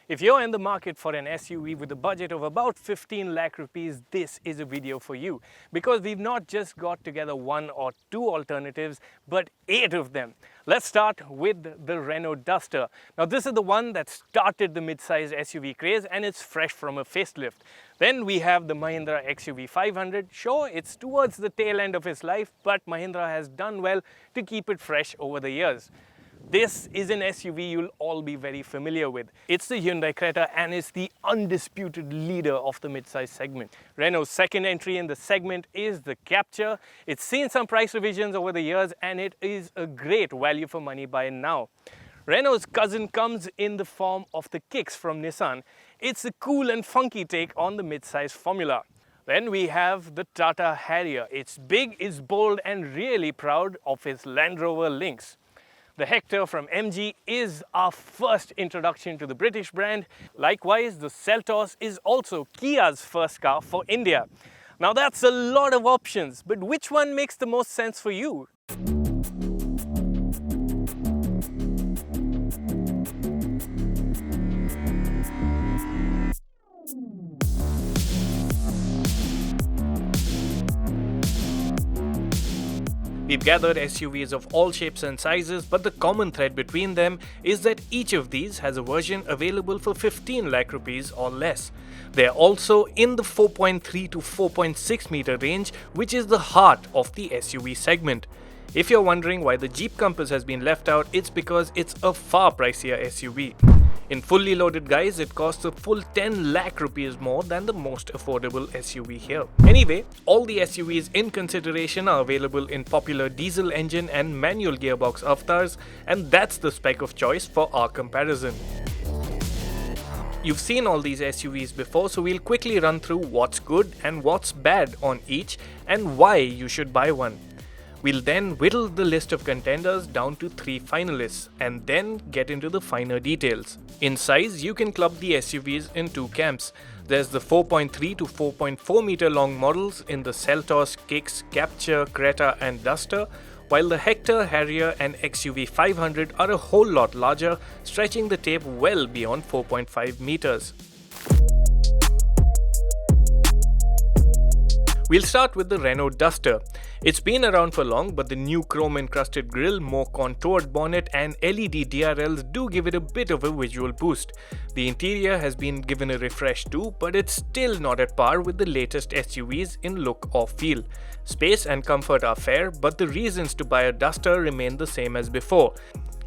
If you're in the market for an SUV with a budget of about 15 lakh rupees, this is a video for you, because we've not just got together one or two alternatives, but 8 of them. Let's start with the Renault Duster. Now this is the one that started the mid-size SUV craze, and it's fresh from a facelift. Then we have the Mahindra XUV500. Sure, it's towards the tail end of its life, but Mahindra has done well to keep it fresh over the years. This is an SUV you'll all be very familiar with. It's the Hyundai Creta, and it's the undisputed leader of the mid-size segment. Renault's second entry in the segment is the Captur. It's seen some price revisions over the years, and it is a great value for money buy now. Renault's cousin comes in the form of the Kicks from Nissan. It's a cool and funky take on the mid-size formula. Then we have the Tata Harrier. It's big, it's bold, and really proud of its Land Rover Lynx. The Hector from MG is our first introduction to the British brand. Likewise, the Seltos is also Kia's first car for India. Now that's a lot of options, but which one makes the most sense for you? We've gathered SUVs of all shapes and sizes, but the common thread between them is that each of these has a version available for 15 lakh rupees or less. They're also in the 4.3 to 4.6 meter range, which is the heart of the SUV segment. If you're wondering why the Jeep Compass has been left out, it's because it's a far pricier SUV. In fully loaded guise, it costs a full 10 lakh rupees more than the most affordable SUV here. Anyway, all the SUVs in consideration are available in popular diesel engine and manual gearbox avatars, and that's the spec of choice for our comparison. You've seen all these SUVs before, so we'll quickly run through what's good and what's bad on each and why you should buy one. We'll then whittle the list of contenders down to 3 finalists and then get into the finer details. In size, you can club the SUVs in 2 camps. There's the 4.3 to 4.4 meter long models in the Seltos, Kicks, Captur, Creta and Duster, while the Hector, Harrier and XUV500 are a whole lot larger, stretching the tape well beyond 4.5 meters. We'll start with the Renault Duster. It's been around for long, but the new chrome-encrusted grille, more contoured bonnet and LED DRLs do give it a bit of a visual boost. The interior has been given a refresh too, but it's still not at par with the latest SUVs in look or feel. Space and comfort are fair, but the reasons to buy a Duster remain the same as before.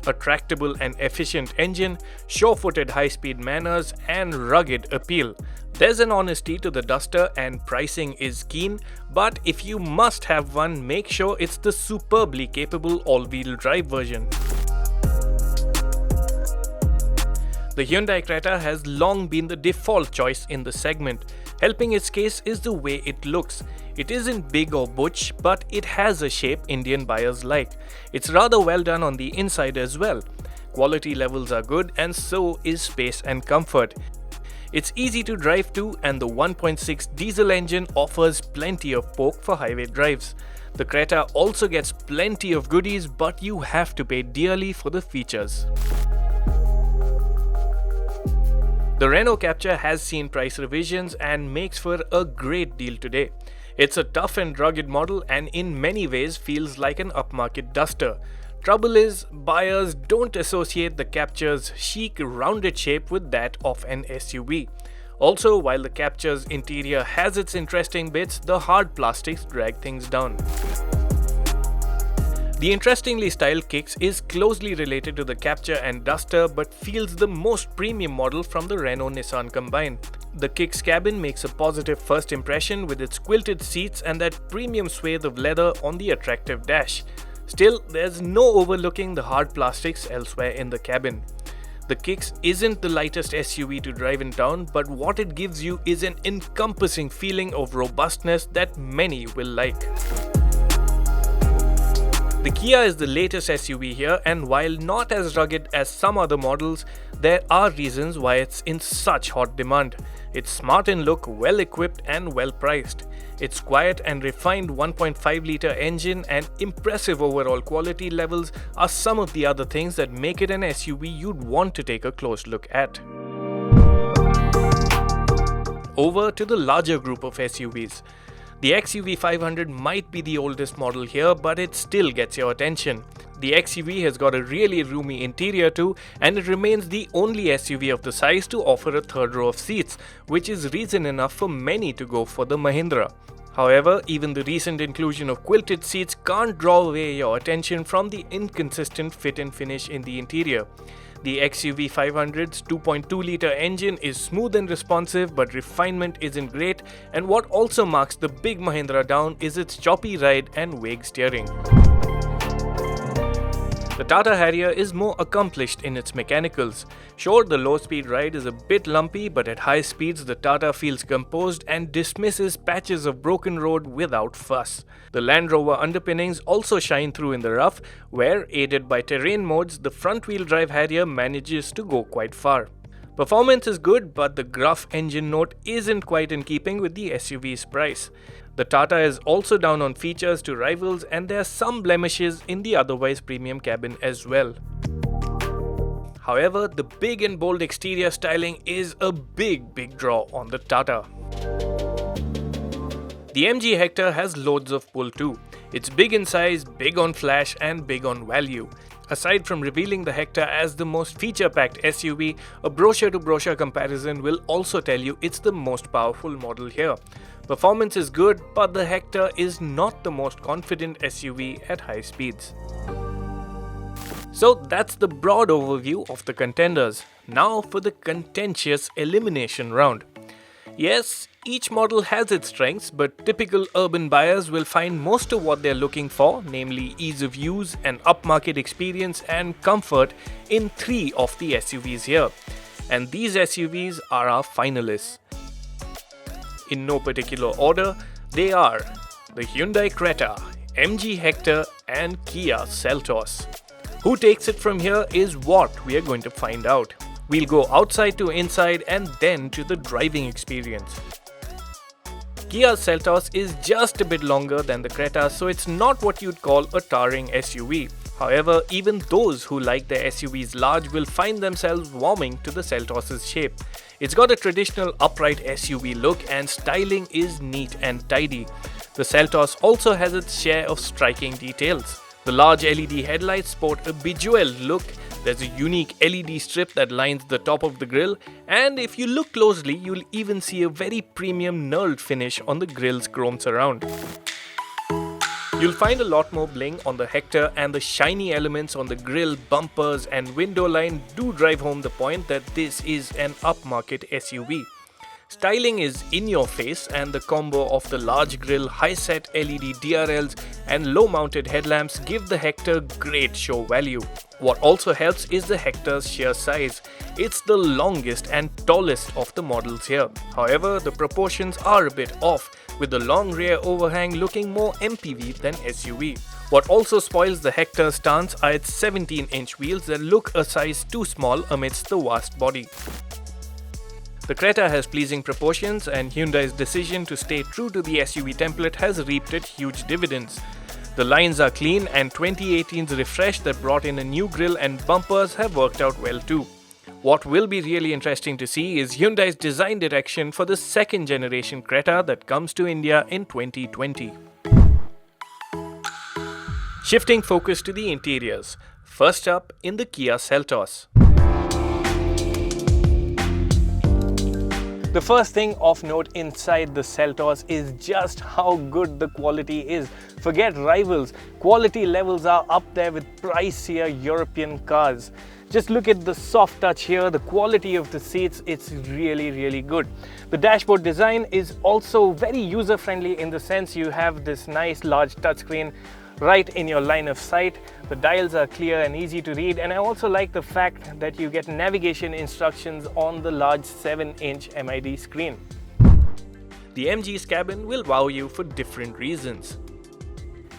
A tractable and efficient engine, sure-footed high-speed manners and rugged appeal. There's an honesty to the Duster and pricing is keen, but if you must have one, make sure it's the superbly capable all-wheel drive version. The Hyundai Creta has long been the default choice in the segment. Helping its case is the way it looks. It isn't big or butch, but it has a shape Indian buyers like. It's rather well done on the inside as well. Quality levels are good, and so is space and comfort. It's easy to drive too, and the 1.6 diesel engine offers plenty of poke for highway drives. The Creta also gets plenty of goodies, but you have to pay dearly for the features. The Renault Captur has seen price revisions and makes for a great deal today. It's a tough and rugged model and in many ways feels like an upmarket Duster. Trouble is, buyers don't associate the Captur's chic, rounded shape with that of an SUV. Also, while the Captur's interior has its interesting bits, the hard plastics drag things down. The interestingly styled Kicks is closely related to the Captur and Duster, but feels the most premium model from the Renault-Nissan combine. The Kicks cabin makes a positive first impression with its quilted seats and that premium swathe of leather on the attractive dash. Still, there's no overlooking the hard plastics elsewhere in the cabin. The Kicks isn't the lightest SUV to drive in town, but what it gives you is an encompassing feeling of robustness that many will like. The Kia is the latest SUV here, and while not as rugged as some other models, there are reasons why it's in such hot demand. It's smart in look, well equipped and well priced. Its quiet and refined 1.5-litre engine and impressive overall quality levels are some of the other things that make it an SUV you'd want to take a close look at. over to the larger group of SUVs. The XUV500 might be the oldest model here, but it still gets your attention. The XUV has got a really roomy interior too, and it remains the only SUV of the size to offer a third row of seats, which is reason enough for many to go for the Mahindra. However, even the recent inclusion of quilted seats can't draw away your attention from the inconsistent fit and finish in the interior. The XUV500's 2.2-litre engine is smooth and responsive, but refinement isn't great, and what also marks the big Mahindra down is its choppy ride and vague steering. The Tata Harrier is more accomplished in its mechanicals. Sure, the low-speed ride is a bit lumpy, but at high speeds the Tata feels composed and dismisses patches of broken road without fuss. The Land Rover underpinnings also shine through in the rough, where, aided by terrain modes, the front-wheel drive Harrier manages to go quite far. Performance is good, but the gruff engine note isn't quite in keeping with the SUV's price. The Tata is also down on features to rivals, and there are some blemishes in the otherwise premium cabin as well. However, the big and bold exterior styling is a big draw on the Tata. The MG Hector has loads of pull too. It's big in size, big on flash, and big on value. Aside from revealing the Hector as the most feature-packed SUV, a brochure-to-brochure comparison will also tell you it's the most powerful model here. Performance is good, but the Hector is not the most confident SUV at high speeds. So that's the broad overview of the contenders. Now for the contentious elimination round. Yes, each model has its strengths, but typical urban buyers will find most of what they're looking for, namely ease of use, an upmarket experience and comfort in 3 of the SUVs here. And these SUVs are our finalists. In no particular order, they are the Hyundai Creta, MG Hector and Kia Seltos. Who takes it from here is what we are going to find out. We'll go outside to inside and then to the driving experience. Kia Seltos is just a bit longer than the Creta, so it's not what you'd call a towering SUV. However, even those who like their SUVs large will find themselves warming to the Seltos' shape. It's got a traditional upright SUV look and styling is neat and tidy. The Seltos also has its share of striking details. The large LED headlights sport a bejeweled look. There's a unique LED strip that lines the top of the grille, and if you look closely, you'll even see a very premium knurled finish on the grille's chrome surround. You'll find a lot more bling on the Hector, and the shiny elements on the grille, bumpers and window line do drive home the point that this is an upmarket SUV. Styling is in your face, and the combo of the large grille, high-set LED DRLs and low-mounted headlamps give the Hector great show value. What also helps is the Hector's sheer size. It's the longest and tallest of the models here. However, the proportions are a bit off, with the long rear overhang looking more MPV than SUV. What also spoils the Hector's stance are its 17-inch wheels that look a size too small amidst the vast body. The Creta has pleasing proportions, and Hyundai's decision to stay true to the SUV template has reaped it huge dividends. The lines are clean, and 2018's refresh that brought in a new grille and bumpers have worked out well too. What will be really interesting to see is Hyundai's design direction for the second generation Creta that comes to India in 2020. Shifting focus to the interiors. First up in the Kia Seltos. The first thing of note inside the Seltos is just how good the quality is. Forget rivals, quality levels are up there with pricier European cars. Just look at the soft touch here, the quality of the seats, it's really good. The dashboard design is also very user-friendly in the sense you have this nice large touchscreen right in your line of sight. The dials are clear and easy to read, and I also like the fact that you get navigation instructions on the large 7-inch MID screen. The MG's cabin will wow you for different reasons.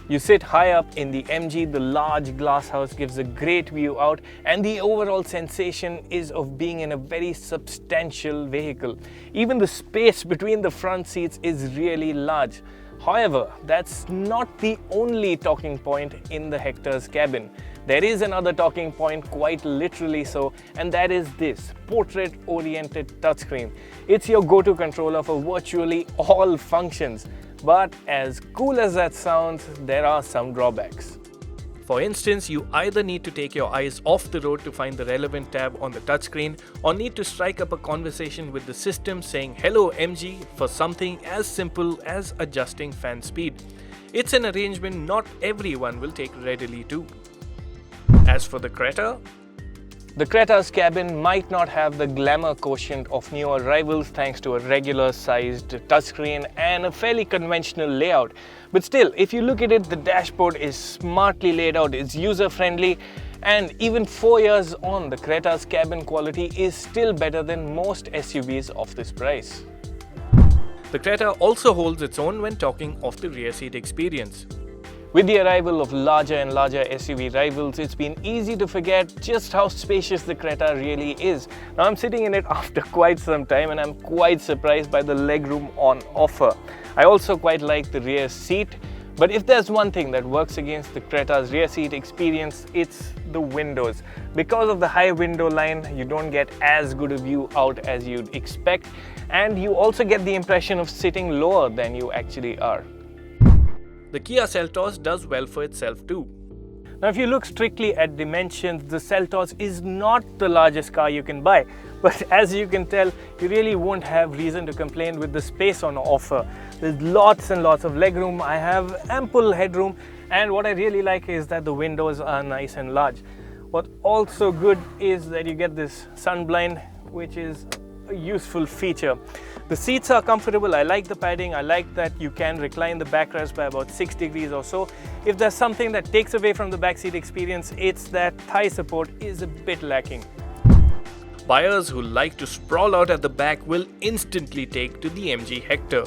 You sit high up in the MG, the large glass house gives a great view out, and the overall sensation is of being in a very substantial vehicle. Even the space between the front seats is really large. However, that's not the only talking point in the Hector's cabin. There is another talking point, quite literally so, and that is this portrait-oriented touchscreen. It's your go-to controller for virtually all functions. But as cool as that sounds, there are some drawbacks. For instance, you either need to take your eyes off the road to find the relevant tab on the touchscreen, or need to strike up a conversation with the system saying "Hello MG" for something as simple as adjusting fan speed. It's an arrangement not everyone will take readily to. As for the Creta, the Creta's cabin might not have the glamour quotient of newer rivals thanks to a regular sized touchscreen and a fairly conventional layout. But still, if you look at it, the dashboard is smartly laid out, it's user friendly, and even 4 years on, the Creta's cabin quality is still better than most SUVs of this price. The Creta also holds its own when talking of the rear seat experience. With the arrival of larger and larger SUV rivals, it's been easy to forget just how spacious the Creta really is. Now I'm sitting in it after quite some time and I'm quite surprised by the legroom on offer. I also quite like the rear seat, but if there's one thing that works against the Creta's rear seat experience, it's the windows. Because of the high window line, you don't get as good a view out as you'd expect, and you also get the impression of sitting lower than you actually are. The Kia Seltos does well for itself too. Now if you look strictly at dimensions, the Seltos is not the largest car you can buy. But as you can tell, you really won't have reason to complain with the space on offer. There's lots and lots of legroom, I have ample headroom, and what I really like is that the windows are nice and large. What's also good is that you get this sun blind, which is a useful feature. The seats are comfortable, I like the padding, I like that you can recline the backrest by about 6 degrees or so. If there's something that takes away from the backseat experience, it's that thigh support is a bit lacking. Buyers who like to sprawl out at the back will instantly take to the MG Hector.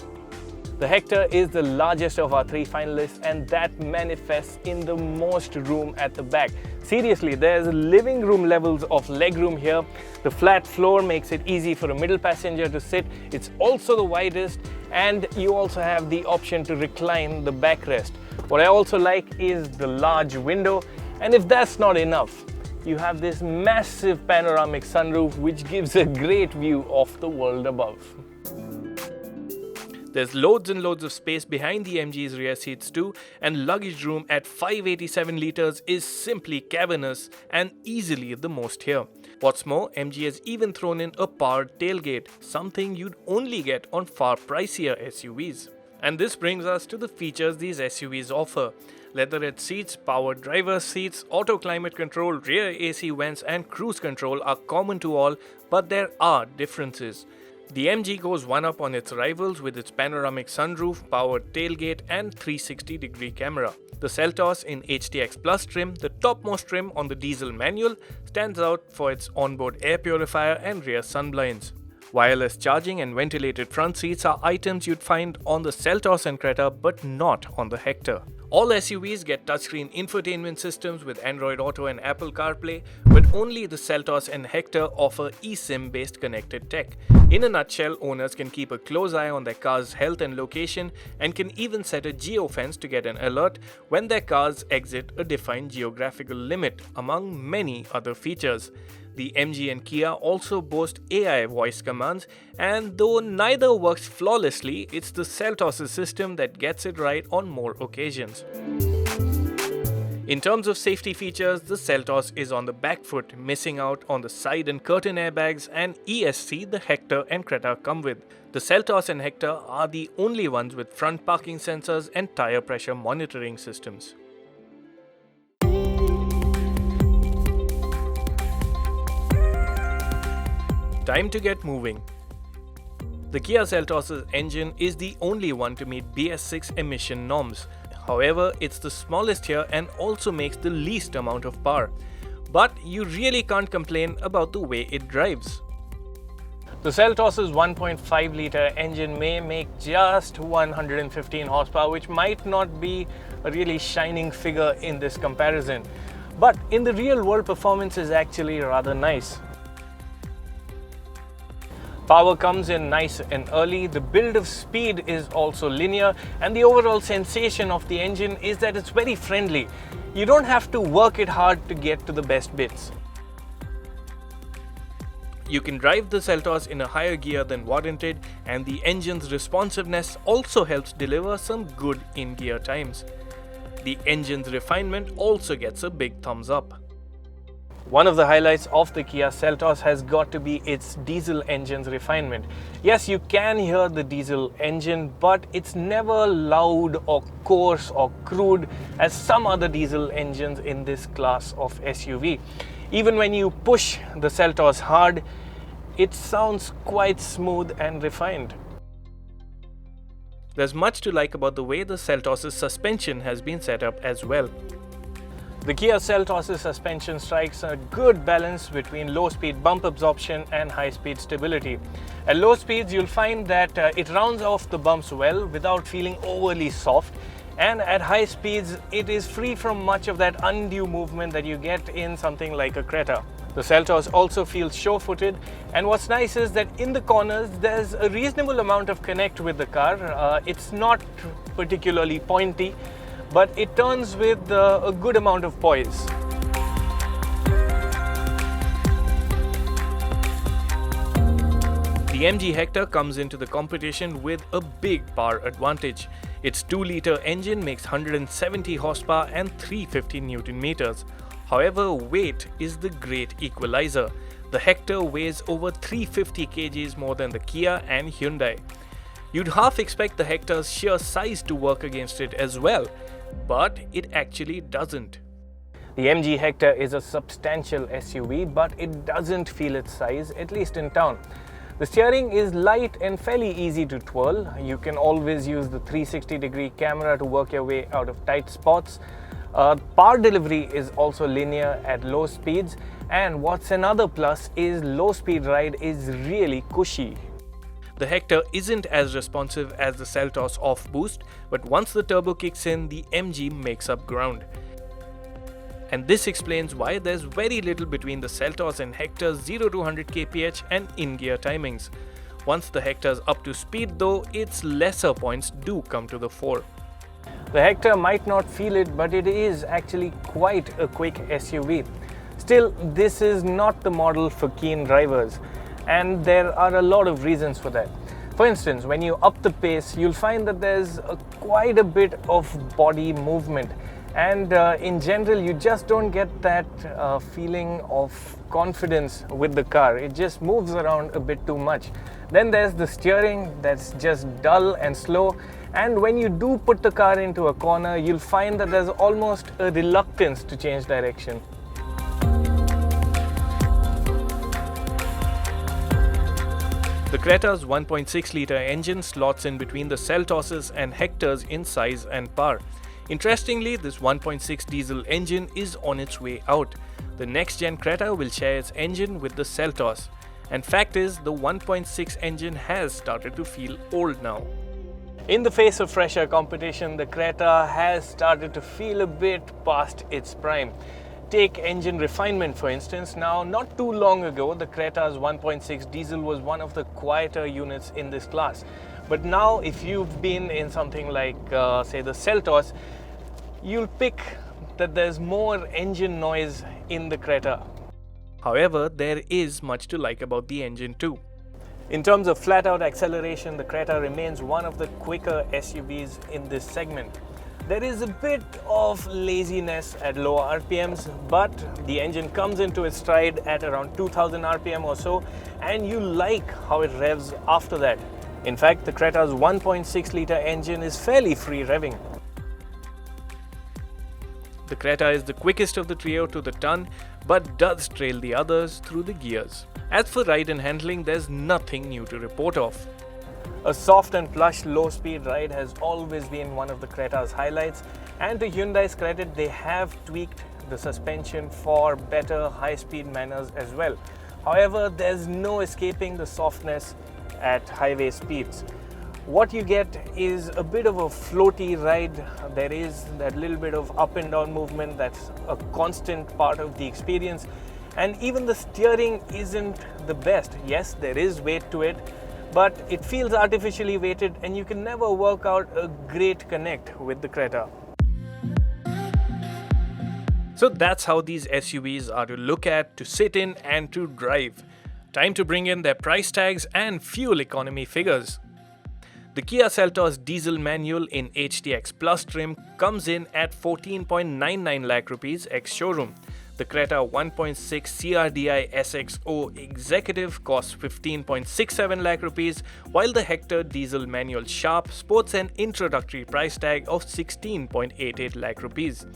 The Hector is the largest of our 3 finalists, and that manifests in the most room at the back. Seriously, there's living room levels of legroom here. The flat floor makes it easy for a middle passenger to sit. It's also the widest, and you also have the option to recline the backrest. What I also like is the large window, and if that's not enough, you have this massive panoramic sunroof which gives a great view of the world above. There's loads and loads of space behind the MG's rear seats too, and luggage room at 587 litres is simply cavernous and easily the most here. What's more, MG has even thrown in a powered tailgate, something you'd only get on far pricier SUVs. And this brings us to the features these SUVs offer. Leatherette seats, powered driver's seats, auto climate control, rear AC vents and cruise control are common to all, but there are differences. The MG goes one up on its rivals with its panoramic sunroof, powered tailgate and 360-degree camera. The Seltos in HTX Plus trim, the topmost trim on the diesel manual, stands out for its onboard air purifier and rear sunblinds. Wireless charging and ventilated front seats are items you'd find on the Seltos and Creta but not on the Hector. All SUVs get touchscreen infotainment systems with Android Auto and Apple CarPlay, but only the Seltos and Hector offer eSIM-based connected tech. In a nutshell, owners can keep a close eye on their car's health and location, and can even set a geofence to get an alert when their cars exit a defined geographical limit, among many other features. The MG and Kia also boast AI voice commands, and though neither works flawlessly, it's the Seltos' system that gets it right on more occasions. In terms of safety features, the Seltos is on the back foot, missing out on the side and curtain airbags and ESC the Hector and Creta come with. The Seltos and Hector are the only ones with front parking sensors and tire pressure monitoring systems. Time to get moving. The Kia Seltos' engine is the only one to meet BS6 emission norms. However, it's the smallest here and also makes the least amount of power. But you really can't complain about the way it drives. The Seltos' 1.5-litre engine may make just 115 horsepower, which might not be a really shining figure in this comparison. But in the real world, performance is actually rather nice. Power comes in nice and early, the build of speed is also linear, and the overall sensation of the engine is that it's very friendly. You don't have to work it hard to get to the best bits. You can drive the Seltos in a higher gear than warranted, and the engine's responsiveness also helps deliver some good in-gear times. The engine's refinement also gets a big thumbs up. One of the highlights of the Kia Seltos has got to be its diesel engine's refinement. Yes, you can hear the diesel engine, but it's never loud or coarse or crude as some other diesel engines in this class of SUV. Even when you push the Seltos hard, it sounds quite smooth and refined. There's much to like about the way the Seltos' suspension has been set up as well. The Kia Seltos' suspension strikes a good balance between low-speed bump absorption and high-speed stability. At low speeds, you'll find that it rounds off the bumps well without feeling overly soft, and at high speeds, it is free from much of that undue movement that you get in something like a Creta. The Seltos also feels sure-footed, and what's nice is that in the corners, there's a reasonable amount of connect with the car. It's not particularly pointy, but it turns with a good amount of poise. The MG Hector comes into the competition with a big power advantage. Its 2-litre engine makes 170 horsepower and 350 Newton meters. However, weight is the great equalizer. The Hector weighs over 350 kgs more than the Kia and Hyundai. You'd half expect the Hector's sheer size to work against it as well, but it actually doesn't. The MG Hector is a substantial SUV, but it doesn't feel its size, at least in town. The steering is light and fairly easy to twirl. You can always use the 360-degree camera to work your way out of tight spots. Power delivery is also linear at low speeds, and what's another plus is low speed ride is really cushy. The Hector isn't as responsive as the Seltos off-boost, but once the turbo kicks in, the MG makes up ground. And this explains why there's very little between the Seltos and Hector's 0 to 100 kph and in-gear timings. Once the Hector's up to speed though, its lesser points do come to the fore. The Hector might not feel it, but it is actually quite a quick SUV. Still, this is not the model for keen drivers, and there are a lot of reasons for that. For instance, when you up the pace, you'll find that there's quite a bit of body movement, and in general you just don't get that feeling of confidence with the car. It just moves around a bit too much. Then there's the steering that's just dull and slow, and when you do put the car into a corner, you'll find that there's almost a reluctance to change direction. The Creta's 1.6-litre engine slots in between the Seltos' and Hector's in size and power. Interestingly, this 1.6 diesel engine is on its way out. The next-gen Creta will share its engine with the Seltos. And fact is, the 1.6 engine has started to feel old now. In the face of fresher competition, the Creta has started to feel a bit past its prime. Take engine refinement for instance. Now, not too long ago, the Creta's 1.6 diesel was one of the quieter units in this class. But now, if you've been in something like, say, the Seltos, you'll pick that there's more engine noise in the Creta. However, there is much to like about the engine too. In terms of flat-out acceleration, the Creta remains one of the quicker SUVs in this segment. There is a bit of laziness at lower RPMs, but the engine comes into its stride at around 2000 RPM or so, and you like how it revs after that. In fact, the Creta's 1.6-litre engine is fairly free revving. The Creta is the quickest of the trio to the ton, but does trail the others through the gears. As for ride and handling, there's nothing new to report of. A soft and plush low-speed ride has always been one of the Creta's highlights, and to Hyundai's credit, they have tweaked the suspension for better high-speed manners as well. However, there's no escaping the softness at highway speeds. What you get is a bit of a floaty ride. There is that little bit of up and down movement that's a constant part of the experience. And even the steering isn't the best. Yes, there is weight to it, but it feels artificially weighted and you can never work out a great connect with the Creta. So that's how these SUVs are to look at, to sit in and to drive. Time to bring in their price tags and fuel economy figures. The Kia Seltos diesel manual in HTX Plus trim comes in at 14.99 lakh rupees ex-showroom. The Creta 1.6 CRDI SXO Executive costs 15.67 lakh rupees, while the Hector diesel manual Sharp sports an introductory price tag of 16.88 lakh rupees.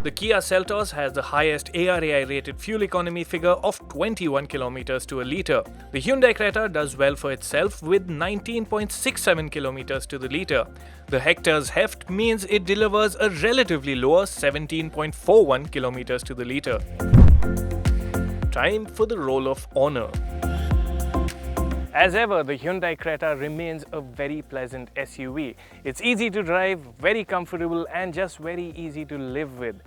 The Kia Seltos has the highest ARAI rated fuel economy figure of 21 kilometers to a litre. The Hyundai Creta does well for itself with 19.67 kilometers to the litre. The Hector's heft means it delivers a relatively lower 17.41 kilometers to the litre. Time for the roll of honour. As ever, the Hyundai Creta remains a very pleasant SUV. It's easy to drive, very comfortable and just very easy to live with.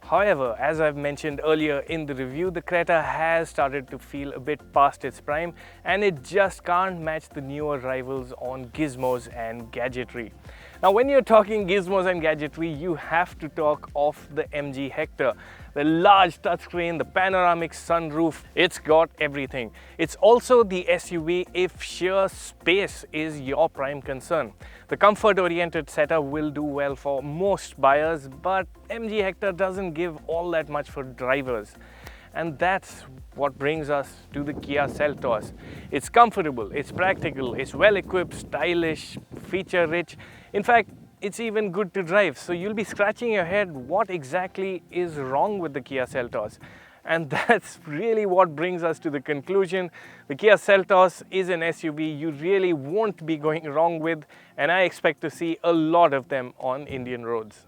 However, as I've mentioned earlier in the review, the Creta has started to feel a bit past its prime and it just can't match the newer rivals on gizmos and gadgetry. Now, when you're talking gizmos and gadgetry, you have to talk of the MG Hector. The large touchscreen, the panoramic sunroof, it's got everything. It's also the SUV if sheer space is your prime concern. The comfort-oriented setup will do well for most buyers, but MG Hector doesn't give all that much for drivers. And that's what brings us to the Kia Seltos. It's comfortable, it's practical, it's well-equipped, stylish, feature-rich. In fact, it's even good to drive. So you'll be scratching your head, what exactly is wrong with the Kia Seltos? And that's really what brings us to the conclusion. The Kia Seltos is an SUV you really won't be going wrong with, and I expect to see a lot of them on Indian roads.